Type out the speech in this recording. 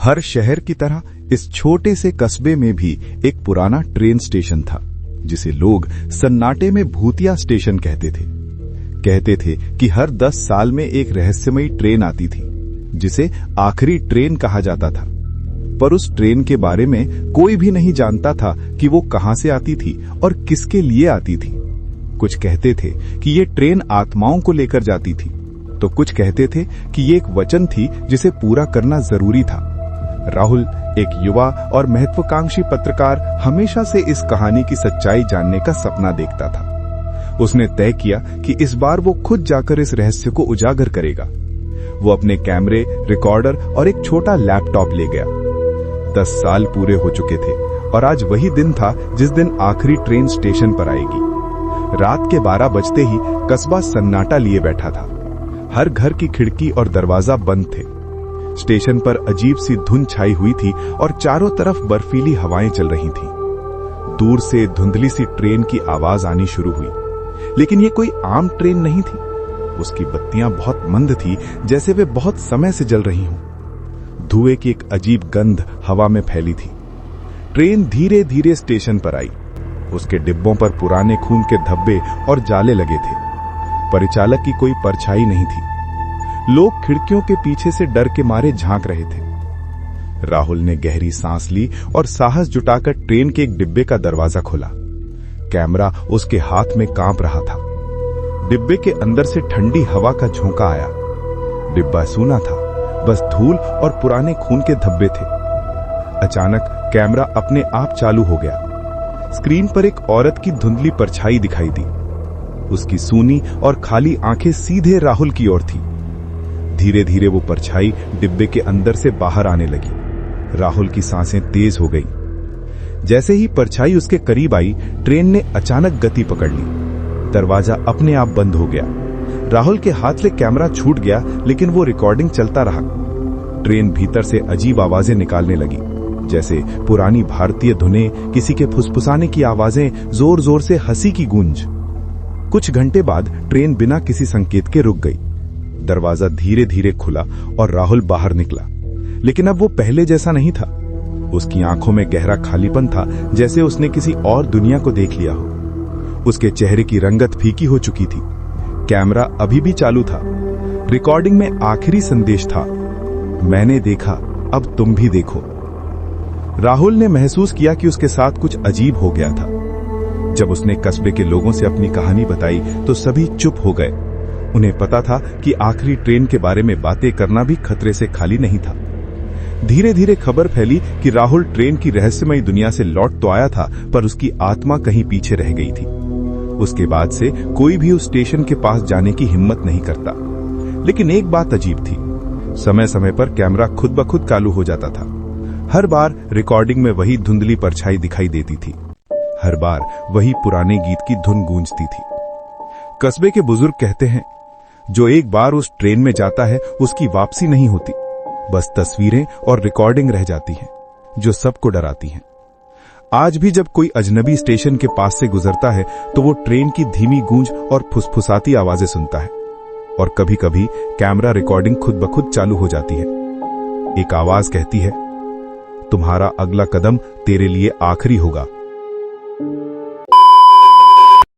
हर शहर की तरह इस छोटे से कस्बे में भी एक पुराना ट्रेन स्टेशन था, जिसे लोग सन्नाटे में भूतिया स्टेशन कहते थे। कहते थे कि हर 10 साल में एक रहस्यमयी ट्रेन आती थी, जिसे आखिरी ट्रेन कहा जाता था। पर उस ट्रेन के बारे में कोई भी नहीं जानता था कि वो कहां से आती थी और किसके लिए आती थी। कुछ कहते थे कि ये ट्रेन आत्माओं को लेकर जाती थी, तो कुछ कहते थे कि ये एक वचन थी जिसे पूरा करना जरूरी था। राहुल, एक युवा और महत्वाकांक्षी पत्रकार, हमेशा से इस कहानी की सच्चाई जानने का सपना देखता था। उसने तय किया कि इस बार वो खुद जाकर इस रहस्य को उजागर करेगा। वो अपने कैमरे, रिकॉर्डर और एक छोटा लैपटॉप ले गया। 10 साल पूरे हो चुके थे और आज वही दिन था जिस दिन आखिरी ट्रेन स्टेशन पर आएगी। रात के 12 बजते ही कस्बा सन्नाटा लिए बैठा था। हर घर की खिड़की और दरवाजा बंद थे। स्टेशन पर अजीब सी धुंध छाई हुई थी और चारों तरफ बर्फीली हवाएं चल रही थीं। दूर से धुंधली सी ट्रेन की आवाज आनी शुरू हुई, लेकिन ये कोई आम ट्रेन नहीं थी। उसकी बत्तियां बहुत मंद थी, जैसे वे बहुत समय से जल रही हों। धुएं की एक अजीब गंध हवा में फैली थी। ट्रेन धीरे धीरे स्टेशन पर आई। उसके डिब्बों पर पुराने खून के धब्बे और जाले लगे थे। परिचालक की कोई परछाई नहीं थी। लोग खिड़कियों के पीछे से डर के मारे झांक रहे थे। राहुल ने गहरी सांस ली और साहस जुटाकर ट्रेन के एक डिब्बे का दरवाजा खोला। कैमरा उसके हाथ में कांप रहा था। डिब्बे के अंदर से ठंडी हवा का झोंका आया। डिब्बा सूना था, बस धूल और पुराने खून के धब्बे थे। अचानक कैमरा अपने आप चालू हो गया। स्क्रीन पर एक औरत की धुंधली परछाई दिखाई दी। उसकी सूनी और खाली आंखें सीधे राहुल की ओर थी। धीरे धीरे वो परछाई डिब्बे के अंदर से बाहर आने लगी। राहुल की सांसें तेज हो गई। जैसे ही परछाई उसके करीब आई, ट्रेन ने अचानक गति पकड़ ली। दरवाजा अपने आप बंद हो गया। राहुल के हाथ से कैमरा छूट गया, लेकिन वो रिकॉर्डिंग चलता रहा। ट्रेन भीतर से अजीब आवाजें निकालने लगी, जैसे पुरानी भारतीय धुनें, किसी के फुसफुसाने की आवाजें, जोर जोर से हंसी की गूंज। कुछ घंटे बाद ट्रेन बिना किसी संकेत के रुक गई। दरवाजा धीरे धीरे खुला और राहुल बाहर निकला, लेकिन अब वो पहले जैसा नहीं था। उसकी आंखों में गहरा खालीपन था, जैसे उसने किसी और दुनिया को देख लिया हो। उसके चेहरे की रंगत फीकी हो चुकी थी। कैमरा अभी भी चालू था। रिकॉर्डिंग में आखिरी संदेश था, मैंने देखा, अब तुम भी देखो। राहुल ने महसूस किया कि उसके साथ कुछ अजीब हो गया था। जब उसने कस्बे के लोगों से अपनी कहानी बताई तो सभी चुप हो गए। उन्हें पता था कि आखिरी ट्रेन के बारे में बातें करना भी खतरे से खाली नहीं था। धीरे धीरे खबर फैली कि राहुल ट्रेन की रहस्यमयी दुनिया से लौट तो आया था, पर उसकी आत्मा कहीं पीछे रह गई थी। उसके बाद से कोई भी उस स्टेशन के पास जाने की हिम्मत नहीं करता। लेकिन एक बात अजीब थी, समय समय पर कैमरा खुद ब खुद चालू हो जाता था। हर बार रिकॉर्डिंग में वही धुंधली परछाई दिखाई देती थी। हर बार वही पुराने गीत की धुन गूंजती थी। कस्बे के बुजुर्ग कहते हैं, जो एक बार उस ट्रेन में जाता है उसकी वापसी नहीं होती, बस तस्वीरें और रिकॉर्डिंग रह जाती हैं, जो सबको डराती हैं। आज भी जब कोई अजनबी स्टेशन के पास से गुजरता है तो वो ट्रेन की धीमी गूंज और फुसफुसाती आवाजें सुनता है, और कभी कभी कैमरा रिकॉर्डिंग खुद ब खुद चालू हो जाती है। एक आवाज कहती है, तुम्हारा अगला कदम तेरे लिए आखिरी होगा।